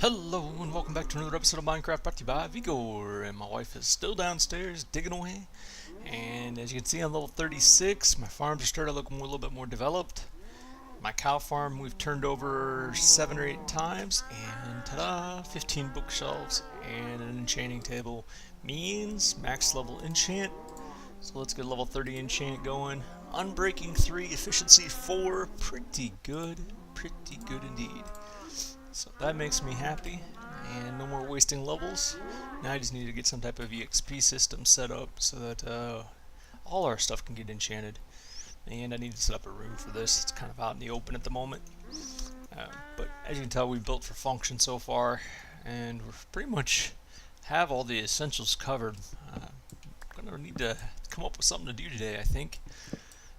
Hello and welcome back to another episode of Minecraft brought to you by Vegor, and my wife is still downstairs digging away. And as you can see, I'm level 36. My farms are starting to look a little bit more developed. My cow farm we've turned over 7 or 8 times, and ta-da, 15 bookshelves and an enchanting table means max level enchant. So let's get a level 30 enchant going. Unbreaking 3, efficiency 4, pretty good indeed. So that makes me happy, and no more wasting levels. Now I just need to get some type of EXP system set up so that all our stuff can get enchanted. And I need to set up a room for this. It's kind of out in the open at the moment. But as you can tell, we've built for function so far, and we pretty much have all the essentials covered. I'm going to need to come up with something to do today, I think.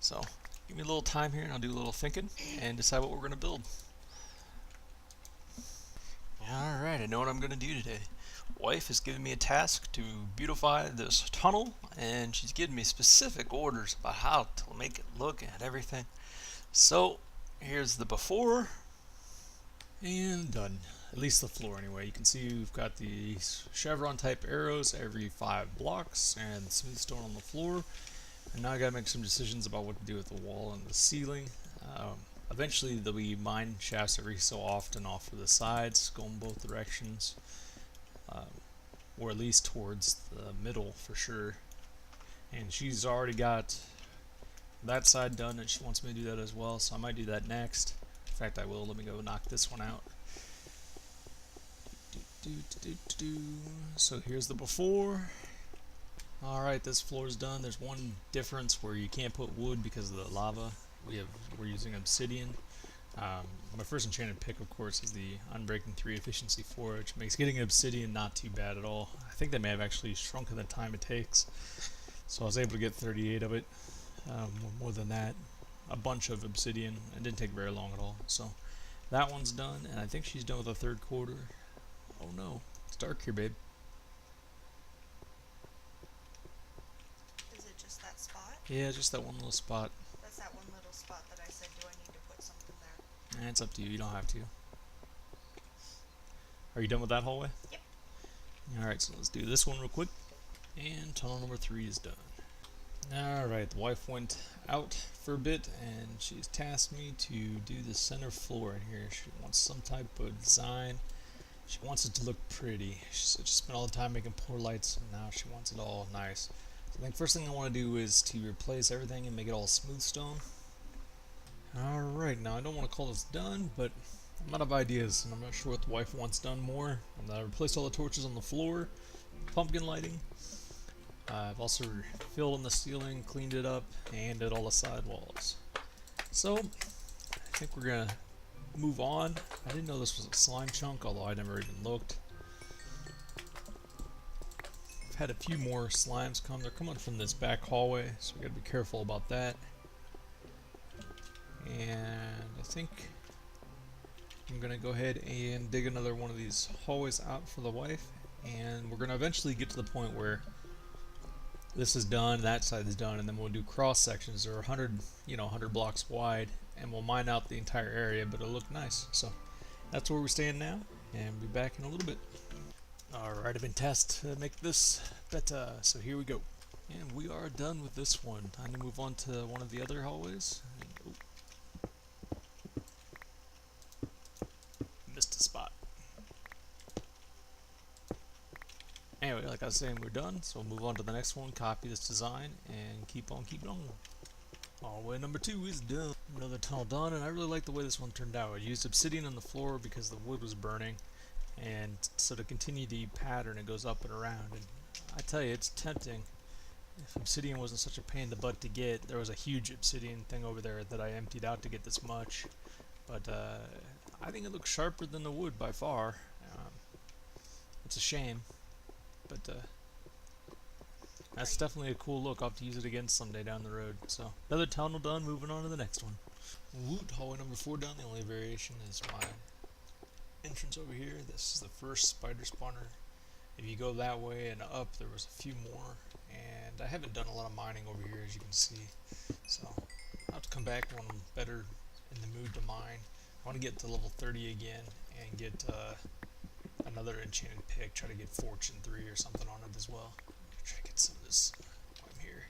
So give me a little time here, and I'll do a little thinking and decide what we're going to build. Alright, I know what I'm going to do today. Wife has given me a task to beautify this tunnel, and she's given me specific orders about how to make it look and everything. So, here's the before. And done. At least the floor anyway. You can see we've got the chevron type arrows every 5 blocks and smooth stone on the floor. And now I gotta make some decisions about what to do with the wall and the ceiling. Eventually there'll be mine shafts every so often off to the sides, going both directions, or at least towards the middle for sure. And she's already got that side done, and she wants me to do that as well, so I might do that next. In fact, I will. Let me go knock this one out. So here's the before. Alright, this floor's done. There's one difference where you can't put wood because of the lava. We're using obsidian. My first enchanted pick, of course, is the Unbreaking 3 efficiency 4, which makes getting obsidian not too bad at all. I think they may have actually shrunken the time it takes, so I was able to get 38 of it. More than that, a bunch of obsidian. It didn't take very long at all. So that one's done, and I think she's done with the third quarter. Oh no, it's dark here, babe. Is it just that spot? Yeah, just that one little spot. That's that one little spot that I said, do I need to put something there? It's up to you. You don't have to. Are you done with that hallway? Yep. Alright, so let's do this one real quick. And tunnel number 3 is done. Alright, the wife went out for a bit, and she's tasked me to do the center floor in here. She wants some type of design. She wants it to look pretty. She said she spent all the time making pour lights, and now she wants it all nice. So I think first thing I want to do is to replace everything and make it all smooth stone. Alright, now I don't want to call this done, but I'm out of ideas, and I'm not sure what the wife wants done more. I replaced all the torches on the floor, pumpkin lighting. I've also filled in the ceiling, cleaned it up, and did all the side walls. So, I think we're gonna move on. I didn't know this was a slime chunk, although I never even looked. I've had a few more slimes come. They're coming from this back hallway, so we gotta be careful about that. And I think I'm gonna go ahead and dig another one of these hallways out for the wife, and we're gonna eventually get to the point where this is done, that side is done, and then we'll do cross sections. They're 100 blocks wide, and we'll mine out the entire area, but it'll look nice. So that's where we stand now, and we'll be back in a little bit. Alright, I've been tasked to make this better, so here we go. And we are done with this one. Time to move on to one of the other hallways. Missed a spot. Anyway, like I was saying, we're done, so we'll move on to the next one, copy this design, and keep on keeping on. Hallway number 2 is done. Another tunnel done, and I really like the way this one turned out. I used obsidian on the floor because the wood was burning, and so to continue the pattern, it goes up and around. And I tell you, it's tempting. If obsidian wasn't such a pain in the butt to get, there was a huge obsidian thing over there that I emptied out to get this much. But I think it looks sharper than the wood by far. It's a shame. But that's definitely a cool look. I'll have to use it again someday down the road. So another tunnel done, moving on to the next one. Woot, hallway number 4 done. The only variation is my entrance over here. This is the first spider spawner. If you go that way and up, there was a few more. And I haven't done a lot of mining over here, as you can see. So I'll have to come back when I'm better in the mood to mine. I want to get to level 30 again and get another enchanted pick, try to get Fortune 3 or something on it as well. Try to get some of this while I'm here.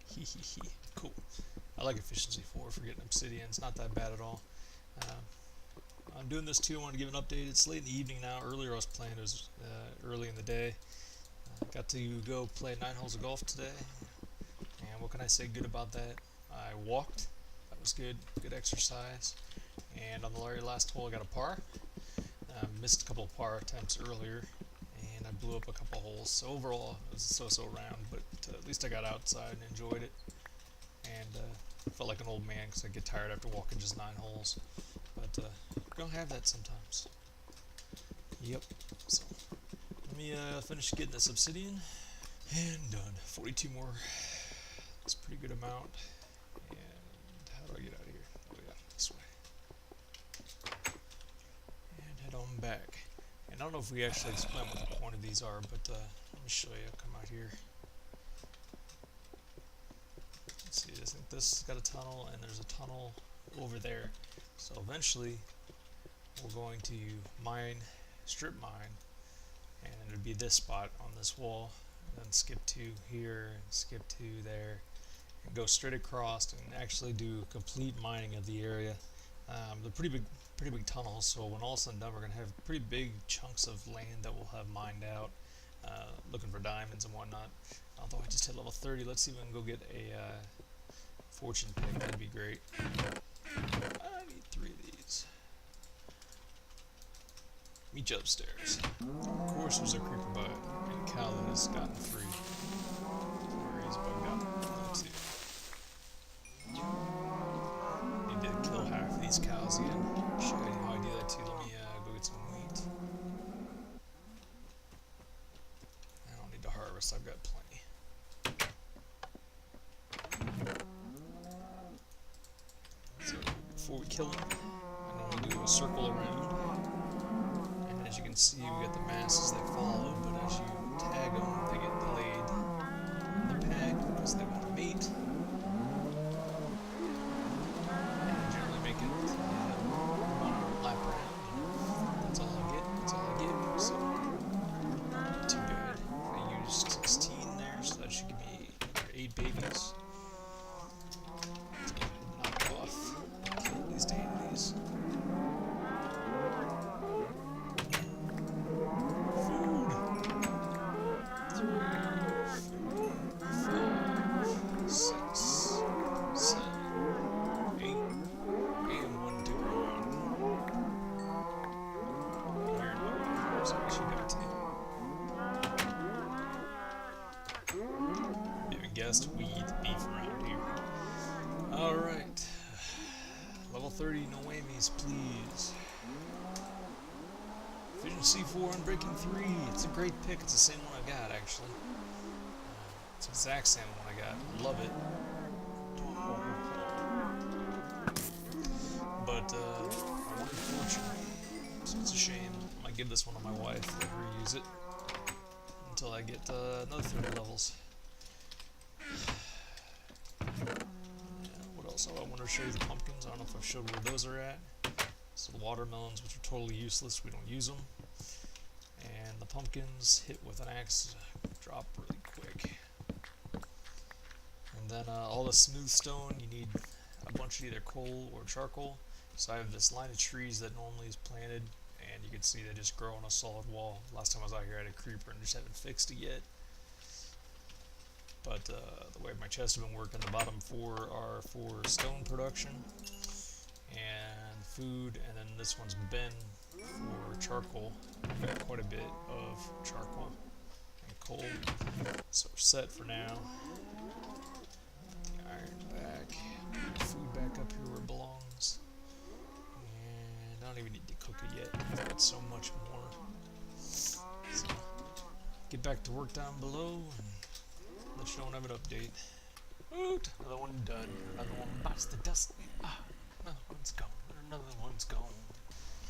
Hee hee hee. Cool. I like efficiency 4 for getting obsidian. It's not that bad at all. I'm doing this too. I want to give an update. It's late in the evening now. Earlier I was playing. It was early in the day. Got to go play 9 holes of golf today. And what can I say good about that? I walked. That was good. Good exercise. And on the very last hole I got a par. Missed a couple of par attempts earlier. And I blew up a couple of holes. So overall it was a so-so round. But at least I got outside and enjoyed it. And felt like an old man because I get tired after walking just 9 holes. But we're gonna have that sometimes. Yep. So let me finish getting this obsidian. And done. 42 more. That's a pretty good amount. And how do I get out of here? Oh yeah, this way. And head on back. And I don't know if we actually explain what the point of these are, but let me show you. I'll come out here. Let's see, I think this has got a tunnel, and there's a tunnel over there. So eventually, we're going to strip mine, and it would be this spot on this wall, and then skip to here, and skip to there, and go straight across, and actually do complete mining of the area. They're pretty big tunnels, so when all is said and done, we're going to have pretty big chunks of land that we'll have mined out, looking for diamonds and whatnot. Although I just hit level 30, let's see if we can go get a fortune pick. That'd be great. I need 3 of these. Meet you upstairs. Of course, there's a creeper bug and a cow that has gotten free. Where he's bugged out. Let's see. Need to kill half of these cows again. Show you how I do that too. Let me go get some wheat. I don't need to harvest. I've got plenty. So before we kill them, I normally do a circle around. And as you can see, we got the masses that follow, but as you tag them, they get delayed in the pack because they want to mate. And generally make it 1 lap round. That's all I get. That's all I get. So, not too bad. I used 16 there, so that should give me 8 babies. Knock off. Kill at least 8 of these. Guessed we eat beef around here. Alright. Level 30, no whammies, please. Efficiency 4 and breaking 3. It's a great pick. It's the same one I got, actually. It's the exact same one I got. I love it. But, I wanted fortune. So it's a shame. I might give this one to my wife, let her use it. Until I get another 30 levels. What else? Oh, I want to show you the pumpkins. I don't know if I've showed where those are at. So the watermelons, which are totally useless, we don't use them. And the pumpkins hit with an axe, drop really quick. And then all the smooth stone, you need a bunch of either coal or charcoal. So I have this line of trees that normally is planted, and you can see they just grow on a solid wall. Last time I was out here I had a creeper and just haven't fixed it yet. But the way my chest has been working, the bottom 4 are for stone production and food, and then this one's bin for charcoal. I've got quite a bit of charcoal and coal, so we're set for now. The iron back, food back up here where it belongs, and I don't even need to cook it yet. I've got so much more. So, get back to work down below and let you know when I have an update. Oot! Another one done. Another one bites the dust. Another one's gone. Another one's gone.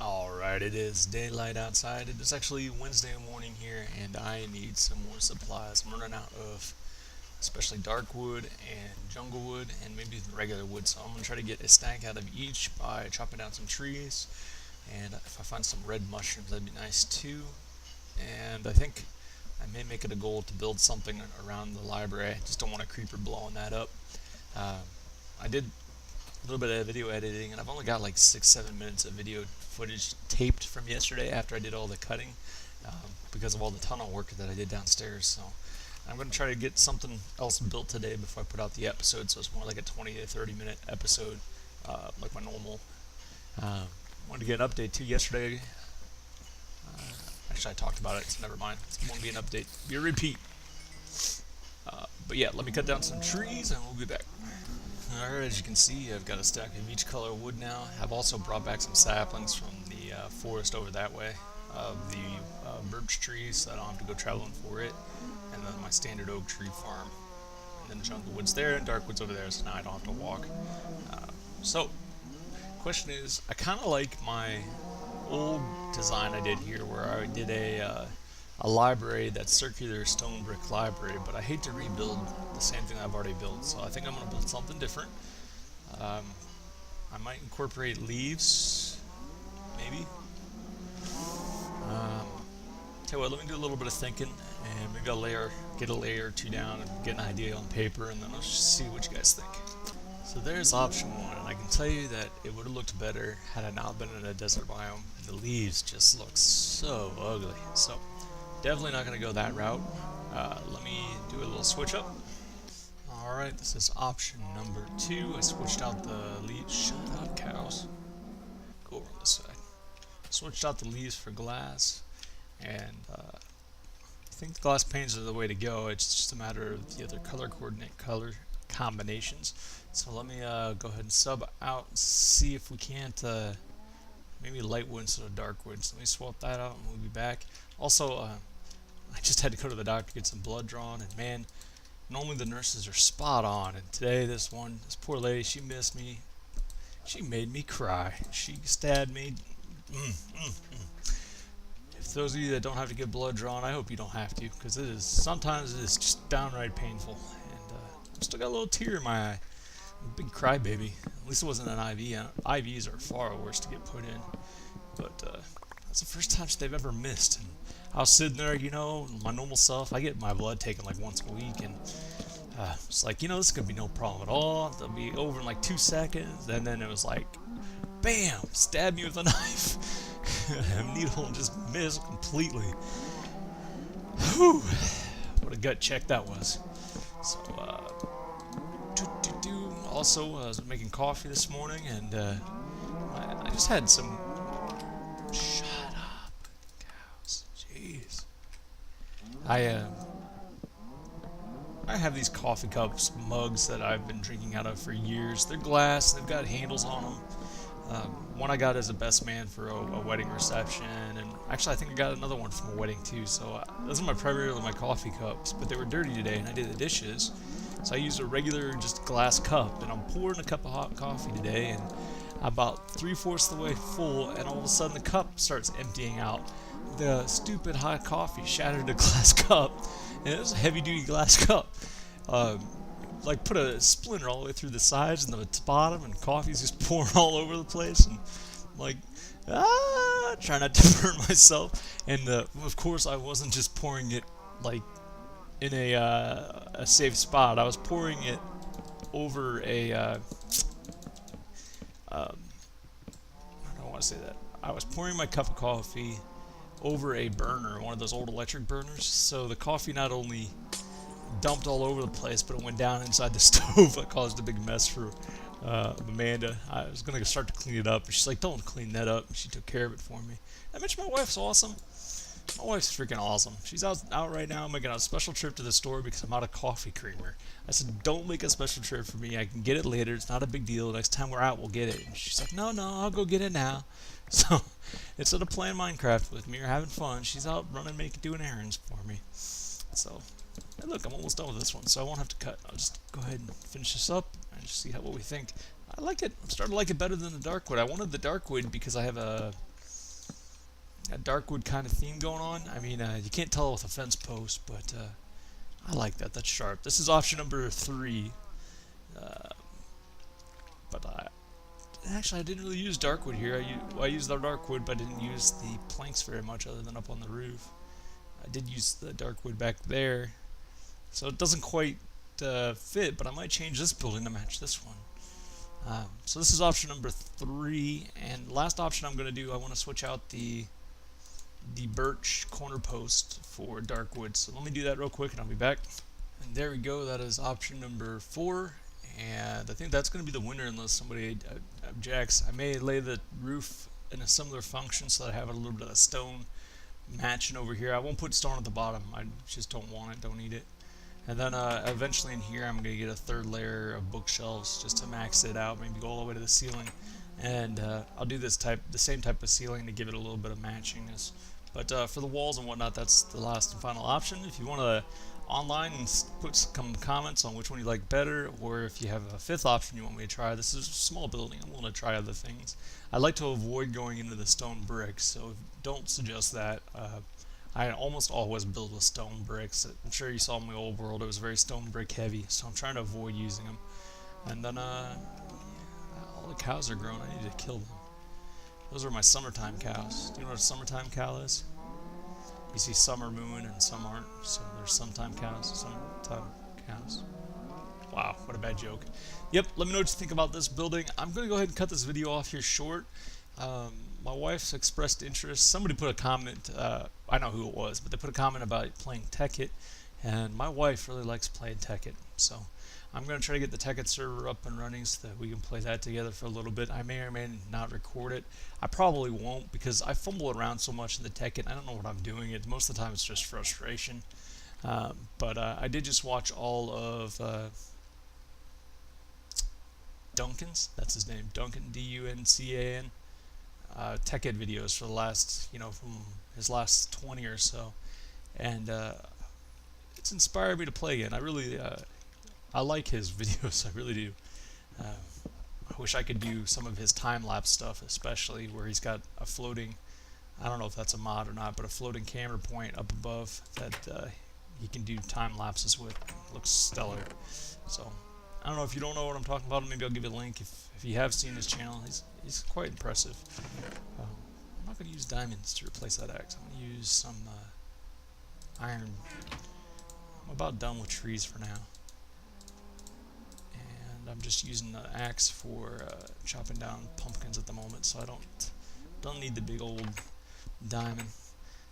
Alright, it is daylight outside. It is actually Wednesday morning here, and I need some more supplies. I'm running out of especially dark wood and jungle wood and maybe regular wood, so I'm going to try to get a stack out of each by chopping down some trees. And if I find some red mushrooms, that'd be nice too. And I think I may make it a goal to build something around the library. I just don't want a creeper blowing that up. Um, I did a little bit of video editing, and I've only got like 6-7 minutes of video footage taped from yesterday after I did all the cutting, because of all the tunnel work that I did downstairs. So I'm going to try to get something else built today before I put out the episode, so it's more like a 20 to 30 minute episode, like my normal. Wanted to get an update too yesterday. Actually, I talked about it, so never mind. It won't be an update, be a repeat. But yeah, let me cut down some trees and we'll be back. Alright, as you can see, I've got a stack of each color wood now. I've also brought back some saplings from the forest over that way of the birch trees, so I don't have to go traveling for it. And then my standard oak tree farm. And then jungle woods there and dark woods over there, so now I don't have to walk. So, question is, I kind of like my old design I did here where I did a library that's circular stone brick library, but I hate to rebuild the same thing I've already built, so I think I'm going to build something different. I might incorporate leaves, maybe. Tell you what, let me do a little bit of thinking, and maybe I'll get a layer or two down and get an idea on paper, and then I'll just see what you guys think. So there's option one, and I can tell you that it would have looked better had I not been in a desert biome. The leaves just look so ugly, so definitely not going to go that route. Let me do a little switch up. Alright, this is option number 2. I switched out the leaves. Shut up, cows. Go over on this side. Switched out the leaves for glass, and I think the glass panes are the way to go. It's just a matter of the other color combinations. So let me go ahead and sub out and see if we can't maybe light wood instead of dark wood. So let me swap that out and we'll be back. Also, I just had to go to the doctor to get some blood drawn, and man, normally the nurses are spot on, and today this poor lady, she missed me. She made me cry. She stabbed me. If those of you that don't have to get blood drawn, I hope you don't have to, because sometimes it is just downright painful. And I still got a little tear in my eye. I'm a big crybaby. At least it wasn't an IV. IVs are far worse to get put in. But that's the first time they've ever missed. And I was sitting there, my normal self. I get my blood taken like once a week, and it's like, this is gonna be no problem at all. They'll be over in like 2 seconds, and then it was like, bam, stab me with a knife. Needle just missed completely. Whew, what a gut check that was. So, also, I was making coffee this morning, and I just had some. Shut up, cows. Jeez. I have these coffee cups, mugs that I've been drinking out of for years. They're glass. They've got handles on them. One I got as a best man for a wedding reception, and actually I think I got another one from a wedding too. So those are primarily my coffee cups, but they were dirty today, and I did the dishes. So I used a regular just glass cup, and I'm pouring a cup of hot coffee today, and about 3/4 of the way full, and all of a sudden the cup starts emptying out. The stupid hot coffee shattered the glass cup, and it was a heavy-duty glass cup. Like put a splinter all the way through the sides and the bottom, and coffee's just pouring all over the place, and like, trying not to burn myself. And of course I wasn't just pouring it like in a safe spot. I was pouring it over I don't want to say that. I was pouring my cup of coffee over a burner, one of those old electric burners, so the coffee not only dumped all over the place, but it went down inside the stove. That caused a big mess for Amanda. I was going to start to clean it up, but she's like, don't clean that up, and she took care of it for me. I mentioned my wife's awesome. My wife's freaking awesome. She's out right now making a special trip to the store because I'm out of coffee creamer. I said, don't make a special trip for me. I can get it later. It's not a big deal. Next time we're out, we'll get it. And she's like, no, I'll go get it now. So instead of playing Minecraft with me or having fun, she's out running, doing errands for me. So, hey, look, I'm almost done with this one, so I won't have to cut. I'll just go ahead and finish this up and just see what we think. I like it. I'm starting to like it better than the dark wood. I wanted the dark wood because I have a dark wood kind of theme going on. I mean, you can't tell with a fence post, but I like that. That's sharp. This is option number 3. But Actually, I didn't really use darkwood here. I used the darkwood, but I didn't use the planks very much other than up on the roof. I did use the darkwood back there, so it doesn't quite fit, but I might change this building to match this one. So this is option number 3, and last option I'm going to do, I want to switch out the birch corner post for dark wood. So let me do that real quick and I'll be back. And there we go, that is option number 4, and I think that's going to be the winner unless somebody objects. I may lay the roof in a similar function so that I have a little bit of stone matching over here. I won't put stone at the bottom, I just don't want it, don't need it. And then eventually in here I'm going to get a third layer of bookshelves just to max it out, maybe go all the way to the ceiling. And I'll do the same type of ceiling to give it a little bit of matchingness. But for the walls and whatnot, that's the last and final option. If you want to online and put some comments on which one you like better, or if you have a 5th option you want me to try, this is a small building, I'm willing to try other things. I like to avoid going into the stone bricks, so don't suggest that. I almost always build with stone bricks. I'm sure you saw in my old world it was very stone brick heavy, so I'm trying to avoid using them. And then all the cows are grown, I need to kill them. Those are my summertime cows. Do you know what a summertime cow is? You see summer moon and some aren't, so there's summertime cows. Wow, what a bad joke. Yep, let me know what you think about this building. I'm going to go ahead and cut this video off here short. My wife's expressed interest. Somebody put a comment, I know who it was, but they put a comment about playing Tekkit, and my wife really likes playing Tekkit, so I'm going to try to get the Tekkit server up and running so that we can play that together for a little bit. I may or may not record it. I probably won't because I fumble around so much in the Tekkit. I don't know what I'm doing. Most of the time it's just frustration. But I did just watch all of Duncan's, that's his name, Duncan, D-U-N-C-A-N, Tekkit videos for the last, from his last 20 or so. And it's inspired me to play again. I like his videos, I really do. I wish I could do some of his time-lapse stuff, especially where he's got a floating, I don't know if that's a mod or not, but a floating camera point up above that he can do time lapses with. It looks stellar. So, I don't know if you don't know what I'm talking about, maybe I'll give you a link if you have seen his channel. He's quite impressive. I'm not going to use diamonds to replace that axe. I'm going to use some iron. I'm about done with trees for now. I'm just using the axe for chopping down pumpkins at the moment, so I don't need the big old diamond.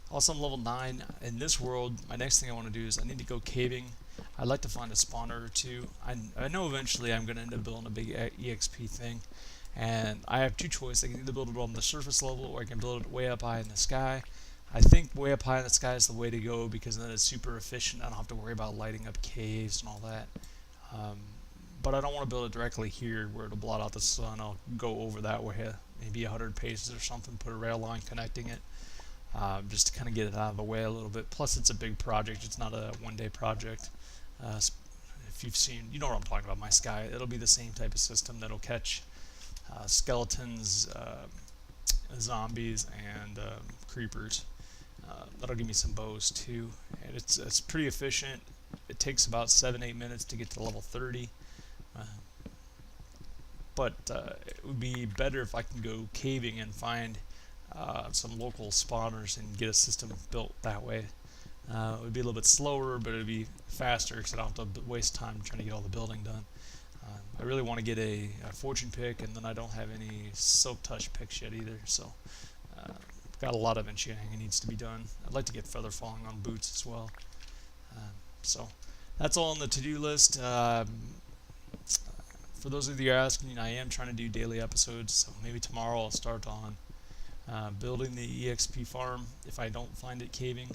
Also, I'm level 9. In this world, my next thing I want to do is I need to go caving. I'd like to find a spawner or two. I know eventually I'm going to end up building a big EXP thing, and I have 2 choices. I can either build it on the surface level, or I can build it way up high in the sky. I think way up high in the sky is the way to go because then it's super efficient. I don't have to worry about lighting up caves and all that. But I don't want to build it directly here where it'll blot out the sun. I'll go over that way, maybe 100 paces or something, put a rail line connecting it, just to kind of get it out of the way a little bit. Plus, it's a big project. It's not a one-day project. If you've seen, you know what I'm talking about, my sky. It'll be the same type of system that'll catch skeletons, zombies, and creepers. That'll give me some bows too. And it's pretty efficient. It takes about 7-8 minutes to get to level 30. But it would be better if I can go caving and find some local spawners and get a system built that way. It would be a little bit slower, but it would be faster because I don't have to waste time trying to get all the building done. I really want to get a fortune pick, and then I don't have any silk touch picks yet either, so I've got a lot of enchanting that needs to be done. I'd like to get feather falling on boots as well. So that's all on the to-do list. For those of you who are asking, I am trying to do daily episodes, so maybe tomorrow I'll start on building the EXP farm if I don't find it caving.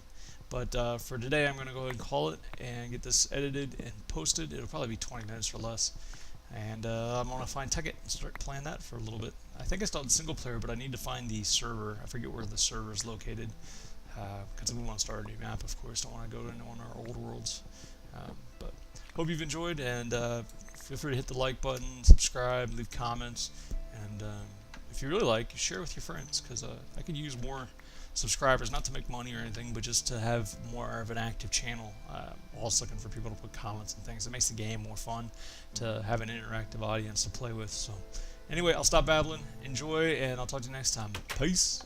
But for today, I'm going to go ahead and call it and get this edited and posted. It'll probably be 20 minutes or less. And I'm going to find Tekkit and start playing that for a little bit. I think I started single player, but I need to find the server. I forget where the server is located. Because we want to start a new map, of course. Don't want to go into one of our old worlds. But hope you've enjoyed, and feel free to hit the like button, subscribe, leave comments, and if you really like, share with your friends, because I could use more subscribers, not to make money or anything, but just to have more of an active channel. I'm also looking for people to put comments and things. It makes the game more fun to have an interactive audience to play with. So Anyway, I'll stop babbling. Enjoy, and I'll talk to you next time. Peace.